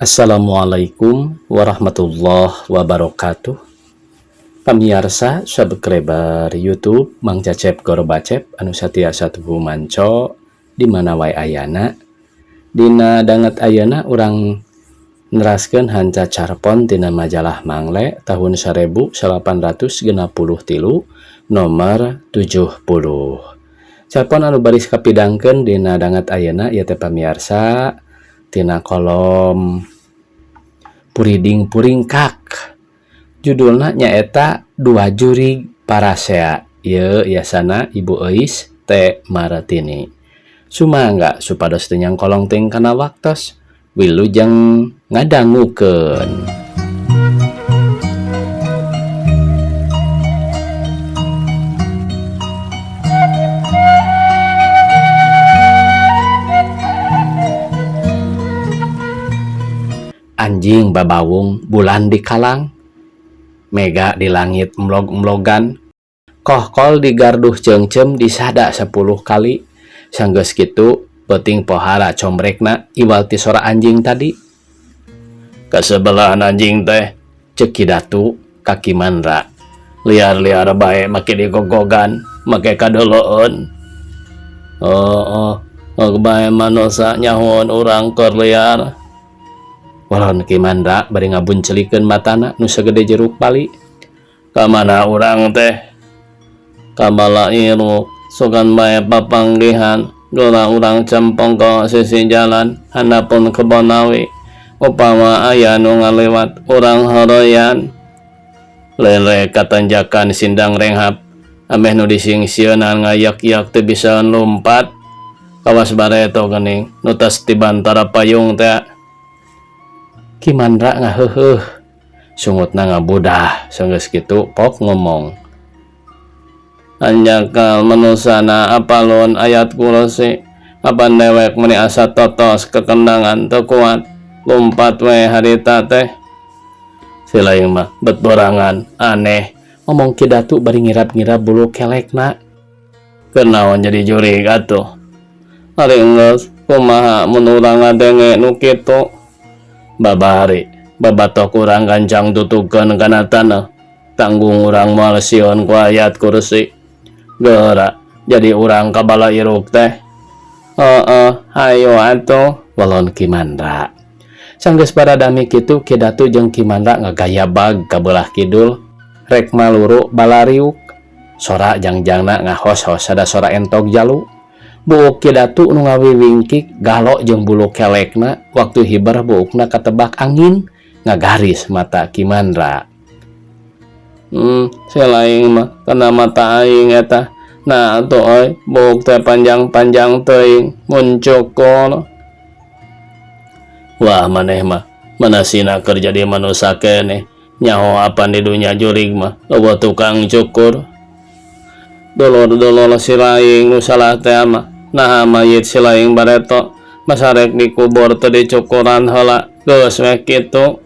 Assalamualaikum warahmatullahi wabarakatuh. Pamirsa subscriber YouTube Mang Cecep Gorbacep anu satiasa tuhu manco di mana wae ayana. Dina danget ayana urang neraskeun hanca carpon tina majalah Mangle tahun 1863 nomor 70. Carpon anu baris kapidangkeun dina danget ayana ieu teh pamirsa tina kolom Puriding Puringkak. Judulna nyaeta Dua Jurig Parasea. Ieu yasana Ibu Eis T. Maratini. Sumangga supados teu nyangkolong teuing kana waktos, wilujeng ngadangukeun. Anjing babawung bulan di kalang, mega di langit emlog-emlogan, kohkol di garduh ceungceum disada 10 kali, sanggeus kitu peuting pohara comrekna iwal ti sora anjing tadi. Kasebelahan anjing teh ceuk Kidatu ka Kimandra, liar-liar bae make digogogan, make kadoloeun. Bae manusa nyahon urang keur liar. Walon Kimandra bari ngabuncelikeun matana nu sagede jeruk pali. Kamana urang teh? Kamala iru sugan bae papanggihan, geura urang cempong ka sisi jalan handapun kebon awi. Upama aya nu ngalewat urang horoyan. Lele katanjakan sindang renghap, ameh nu disingsieunan ngayak-yak teu bisa lompat. Kawas bareto geuning nu tos ti bantara payung teh. Kimandra ngaheuheuh, sungutna ngabudah, sanggeus kitu pok ngomong. Anjakal manusana apalun ayat kursi, apan dewek meni asa totos kekendangan teu kuat, lompat we harita teh. Silaing mah bet borangan aneh, ngomong Kidatu bari ngirap-ngirap bulu kelekna. Kenaon jadi jurig atuh? Ari geus kumaha mun urang ngadenge nu kitu? Babari babatok urang gancang tutukeun kana tanah, tanggung urang moal sieun ku ayat kursi. Geura jadi urang kabala iruk teh. Hayo atuh, walon Kimandra. Sanggeus baradami kitu Kidatu jeung Kimandra ngagayabag ka beulah kidul, rek maluru balariuk. Sora jangjangna ngahos-hos sada sora entog jalu. Buuk Kidatu nu ngawiwingkik galo jeung bulu kelekna, waktu hiber buukna katebak angin, ngagaris mata Kimandra. Silaing mah kana mata aing eta. Nah atuh euy, buuk teh panjang-panjang teuing mun cukur. Wah maneh mah manasina keur jadi manusa keneh, nyaho apan di dunya jurig mah eueuh tukang cukur. Dulur-dulur silaing nu salah teh mah nah mayit silaing bareto masarek dikubur teu dicukuran heula, geus we kitu.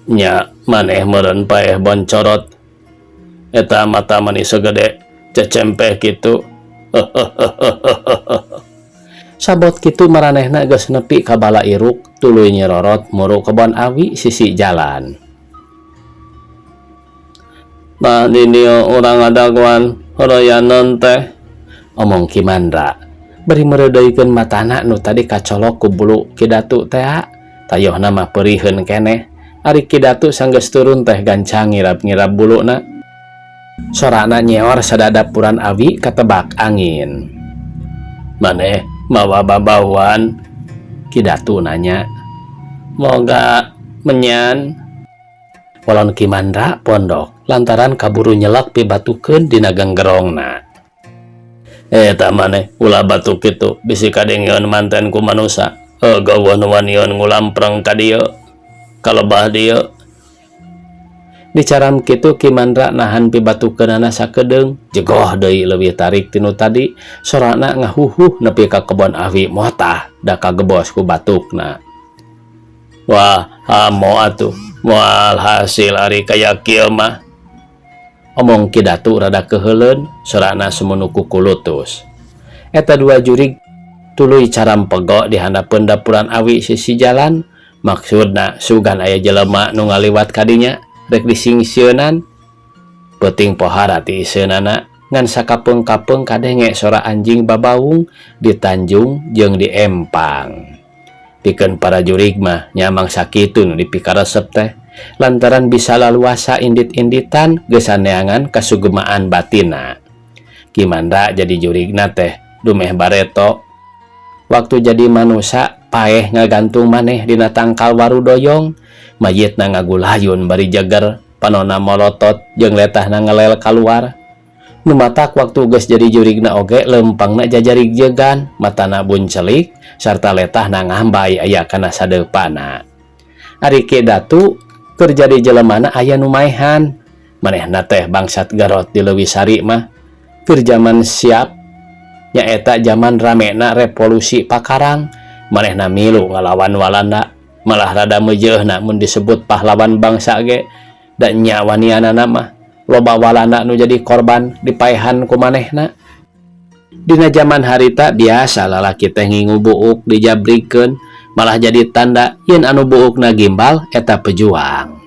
Nya maneh meureun paeh boncorot, eta mata mani segede cecempeh kitu. Sabot kitu maranehna geus nepi ka bala iruk, tuluy nyerorot muru kebon awi sisi jalan. Nah di dieu urang ngadaguan horoyaneun teh, omong Kimandra bari mereudeuikeun matana nu tadi kacolok ku bulu Kidatu teh. Tayohna mah peuriheun keneh. Ari Kidatu sanggeus turun teh gancang ngirap-ngirap buluna. Sorana nyeor sadadap puran awi katebak angin. Maneh mawa babauan? Kidatu nanya. Moga menyan. Walon Kimandra pondok lantaran kaburu nyelak pibatukeun dina ganggerongna. Eta maneh ulah batuk kitu bisi kadengieun manten ku manusa. Gawon wanion ngulampreng ka dieu, kalebah dieu. Dicaram kitu Kimandra nahan pibatukeunana sakedeung, jegoh deui leuwih tarik tinu tadi, sorana ngahuhuh nepi ka kebon awi motah da kagebos ku batukna. Wah, hamo atuh, moal hasil ari kaya kieu mah. Omong Kidatu rada keheuleun, sorana sumunu kukulutus. Eta dua jurig tuluy caram pego di handapeun dapuran awi sisi jalan, maksudna sugan aya jelema nu ngaliwat kadinya rek disingsieunan peuting pohara ti iseunana ngan sakapeung-kapeung kadenge sora anjing babaung di Tanjung jeung di Empang. Pikeun para jurig mah nyamang sakitu nu dipikaresep teh lantaran bisa laluasa indit-inditan geus saneangan kasugemaan batina. Kimandra jadi jurigna teh dumeh bareto waktu jadi manusia paeh ngagantung maneh dina tangkal warudoyong mayitna ngagulayun bari jager panonna molotot jeung letahna ngelel kaluar. Nu matak waktu geus jadi jurigna oge lempangna jajarig jegan matana buncelik sarta letahna ngambay aya kana sadeupana. Ari ke datu keur jadi jelemana aya nu maehan manehna teh bangsat Garot di Lewisari mah keur zaman siap nyaeta zaman ramena revolusi Pakarang manehna milu ngalawan Walanda malah rada meujeuhna mun disebut pahlawan bangsa ge dan nyawanianana mah loba Walanda nu jadi korban dipaehan ku manehna. Dina zaman harita biasa lalaki teh ngingu buuk dijabrikeun malah jadi tanda yen anu buukna gimbal eta pejuang.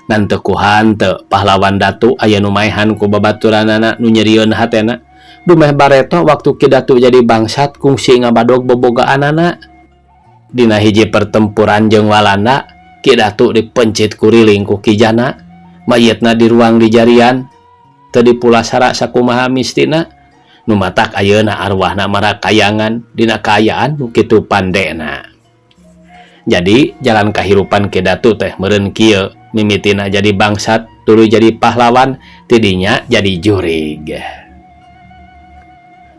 Dan tekuhan teu pahlawan datu aya nu maehan ku babaturanana nu nyerieun hatena. Dumeh bareto waktu Ki Datu jadi bangsat kungsi ngabadog bobogaanana. Dina hiji pertempuran jeung Walanda, Ki Datu dipencit kuriling ku Ki Jana. Mayitna di ruang dijarian teu dipulasara sakumaha mistina. Nu matak ayeuna arwahna marakayangan dina kaayaan nu kitu pandena. Jadi jalan kahirupan Ki Datu teh meureun kieu, mimitina jadi bangsat, tuluy jadi pahlawan, tidinya jadi jurig.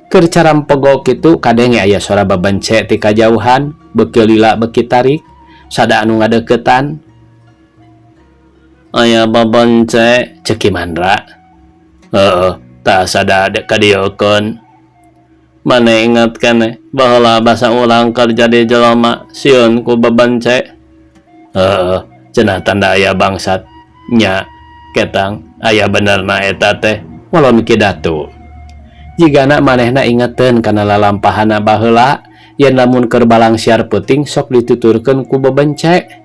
Keur carampogo kitu kadenge aya sora babence ti kajauhan, beuki lila beuki tarik, sada anu ngadeukeutan. Aya babence ceuk Kimandra. Heeh, tah sada kadieukun. Mane ingat keneh baheula basa ulang keur jadi jelema sieun ku babence. Heeh, cenah tanda aya bangsat nya ketang aya benerna eta teh walon Ki Datu. Jigana manehna ingeteun kana lalampahanna baheula yen lamun keur balang siar peuting sok dituturkeun ku babence.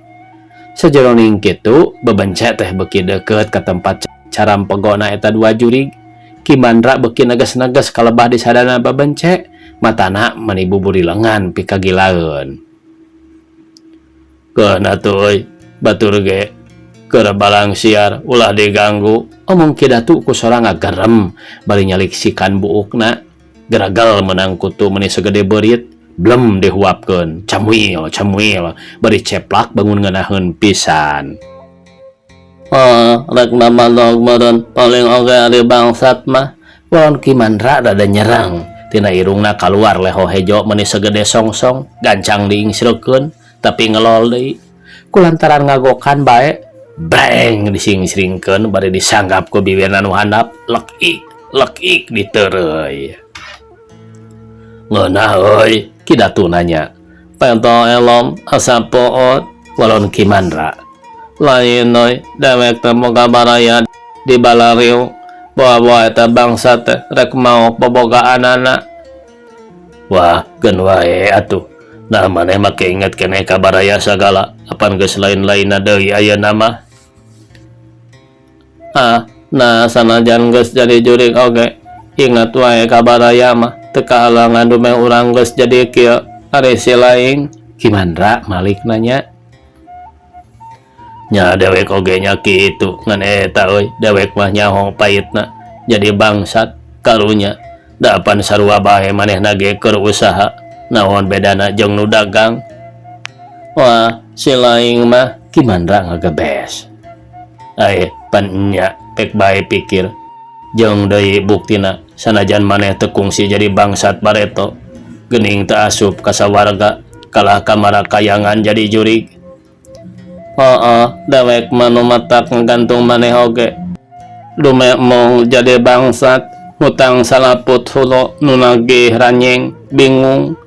Sajeroning kitu babence teh beuki deukeut ka tempat carampegona eta dua jurig. Kimandra beuki neges-neges kalebah di sadana babence, matana mani buburi lengan pikagilaeun. Keuna atuh euy, batur ge keur balang siar ulah diganggu, omong Ki Datu ku sora ngagerem bari nyaliksikan buukna. Geragal menang kutu meni segede beurit, blem dihuapkeun, camuil bari ceplak bangun ngeunaheun pisan. Rek mamadog meureun paling oge ari bangsat mah walon Kimandra rada nyerang tina irungna kaluar leho hejo meni segede songsong gancang diingsreukeun tapi ngelol deui kulantaran ngagokan bae breng dising-sringkeun bari disanggap ku bibirna nu handap lekik diteureuy. Ngeunah euy, Ki Datu nanya. Pento elom asa poot walon Kimandra. Lain euy, dewek teh boga baraya di Balariu. Bawa eta bangsa teh rek maok bobogaanana. Wah, geun wae atuh. Nah maneh make inget keneh ka baraya sagala. Apan geus lain-lainna deui ayeuna mah. Nah sanajan geus jadi jurig oge, ingat wae ka baraya mah teu kahalangan dumeh urang geus jadi kieu. Ari si laing Kimandra malik nanya. Nya dewek oge nya kitu ngan eta euy, dewek mah nyaho paitna jadi bangsat karunya. Dapan sarua bae manehna ge keur usaha. Naon bedana jeung nu dagang? Wah, si laing mah Kimandra ngagebes. Pan nya pek bae pikir. Jeung deui buktina sanajan maneh teu kungsi jadi bangsat bareto, geuning teu asup ka sawarga kalah ka marakayangan jadi jurig. Dewek mah nu matak nggantung maneh oge. Dumeh mong jadi bangsat, hutang salaput hulo nu nagih ranyeng, bingung.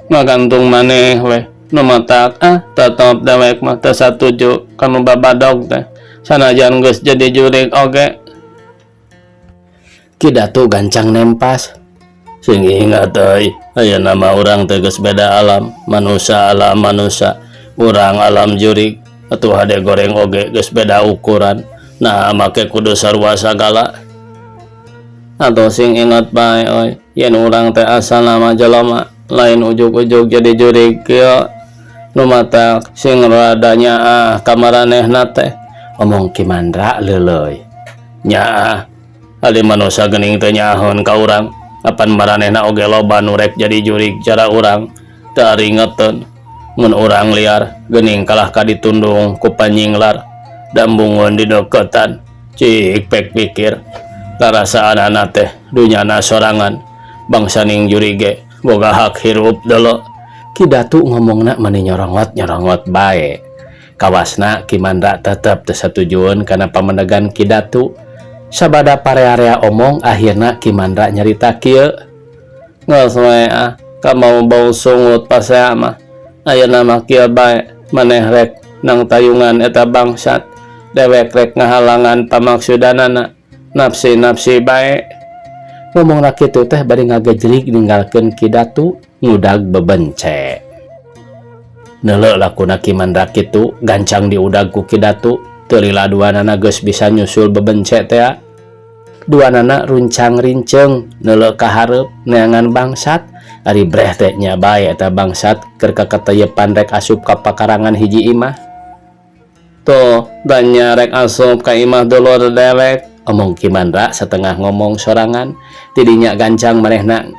Ngagantung maneh weh, nu matak tetep dewek mah teu satuju kanu babadog teh. Sanajan geus jadi jurig oge. Ki Datu gancang nempas. Sing ingat euy, ayeuna mah urang teh geus beda alam, manusia alam manusia. urang alam jurig atuh hade goreng oge geus beda ukuran, nah make kudu sarua sagala. Atau sing ingat bae oi, yen urang teh asal nama jelema lain ujug-ujug jadi jurig kieu nu mata sing rada nyaah ka maranehna teh omong Ki Mandra leuleuy. Nyaah ali manusia geuning teu nyaahon ka urang, apan maranehna oge loba nu rek jadi jurig cara urang teu aringeteun. Mun urang liar geuning kalah ka ditundung ku panyinglar dambungun di deketan, cik pek pikir karasaanana teh dunyana sorangan, bangsa ning juri ge boga hak hirup delo. Ki Datu ngomongna mani nyorongot bae. Kawasna Ki Mandra tetep teu satujueun kana pamendegan Ki Datu. Sabada parearea omong akhirna Ki Mandra nyarita kieu. Geus we ka mau bau sungut pasea mah. Ayeuna mah kieu bae, maneh rek nang tayungan eta bangsat, dewek rek ngahalangan pamaksudanana, nafsi bae. Ngomongna kitu teh bari ngagejlik ninggalkeun Ki Datu ngudag bebence. Neuleuh lakuna Ki Mandra kitu, gancang diudag ku Ki Datu, teu lila duanana geus bisa nyusul bebence teh. Duanana runcang rinceng neuleuh ka hareup neangan bangsat, ari breh teh nya bae eta bangsat keur kakatayepan rek asup ka pakarangan hiji imah. Tuh, danya rek asup ka imah dulur dewek, omong Ki Mandra setengah ngomong sorangan, tidinya gancang manehna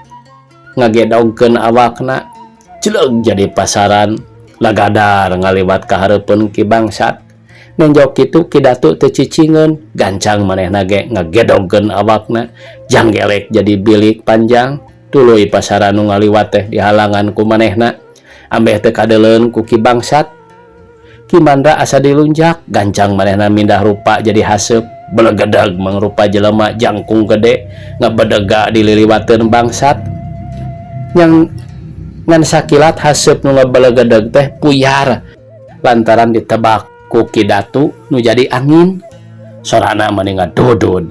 ngagedogkeun awakna, celeg jadi pasaran, lagadar ngaliwat ka hareupeun Ki bangsat. Nenjok kitu Ki Datu teu cicingeun, gancang manehna ge ngagedogkeun awakna, janggelek jadi bilik panjang, tuluy pasaran nu ngaliwat teh dihalangan ku manehna, ambeh teu kadeuleun ku Ki bangsat. Ki Mandra asa dilunjak, gancang manehna mindah rupa jadi haseup, belegedag mangrupa jelema jangkung gede, ngabedega dililiwateun bangsat. Yang ngan sakilat haseup nu ngabelegedag teh puyar lantaran ditebak ku Ki Datu nu jadi angin. Sorana mani ngadudud,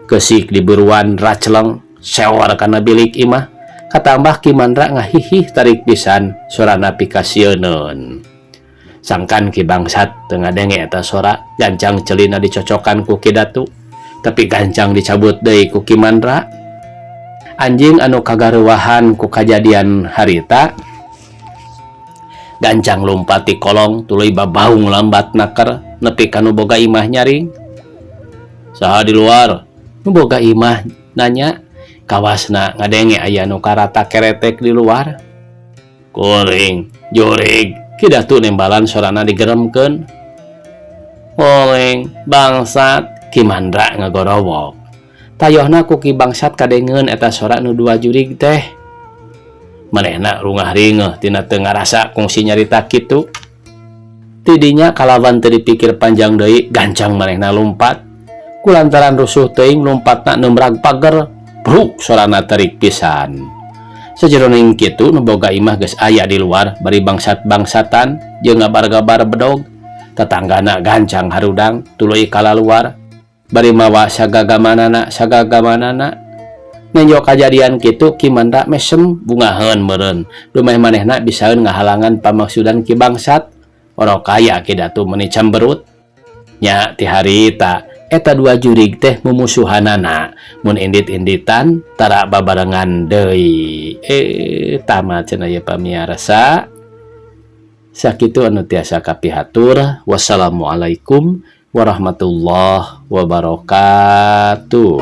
keusik diburuan racleng sewar kana bilik imah, katambah Ki Mandra ngahihih tarik pisan sorana pikasieun. Sangkan Ki bangsat teu ngadenge eta sora, gancang celina dicocokan ku Ki Datu, tapi gancang dicabut deui ku Ki Mandra. Anjing anu kagaruwahan ku kajadian harita gancang lumpat di kolong, tuluy babaung lambat naker nepi ka nu boga imah nyaring. Saha di luar? Nu boga imah nanya. Kawasna ngadenge aya nu karata keretek di luar. Kuring, jurig, Ki Datu nembalan sorana digeremkeun. Oleng, bangsat, Ki Mandra ngagorowok. Tayohna ku Ki bangsat kadengeun eta sora nu dua jurig teh. Manehna rungah ringeuh tina teu ngarasa kungsi nyarita kitu. Tidinya kalawan teu dipikir panjang deui, gancang manehna lumpat. Kulantaran rusuh teuing lompatna nembrag pager, bruk sorana terik pisan. Sajeroning kitu nu boga imah geus aya di luar bari bangsat-bangsatan jeung ngabar-gabar bedog. Tetanggana gancang harudang tuluy kala luar bari mawa sagagamanana. Nenjok kajadian kitu Ki Mandra mesem bungaheun meureun, dumeh manehna bisaeun ngahalangan pamaksudan Ki bangsat. Orok kaya Ki Datu meuni camberut. Nya ti harita eta dua jurig teh mumusuhanana, mun indit-inditan tara babarengan deui. Tamat cenah ieu pamiarsa. Sakitu anu tiasa kapihatur. Wassalamualaikum warahmatullahi wabarakatuh.